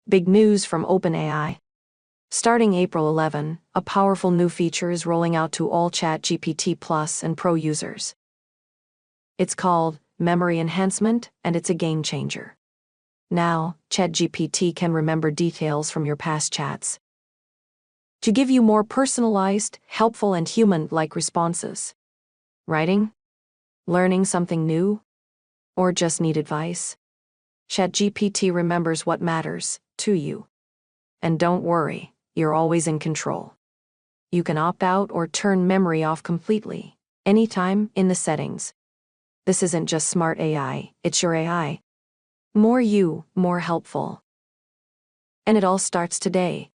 Big news from OpenAI. Starting April 11, a powerful new feature is rolling out to all ChatGPT Plus and Pro users. It's called Memory Enhancement, and it's a game changer. Now, ChatGPT can remember details from your past chats to give you more personalized, helpful, and human-like responses. Writing? Learning something new? Or just need advice? ChatGPT remembers what matters to you. And don't worry, you're always in control. You can opt out or turn memory off completely, anytime in the settings. This isn't just smart AI, it's your AI. More you, more helpful. And it all starts today.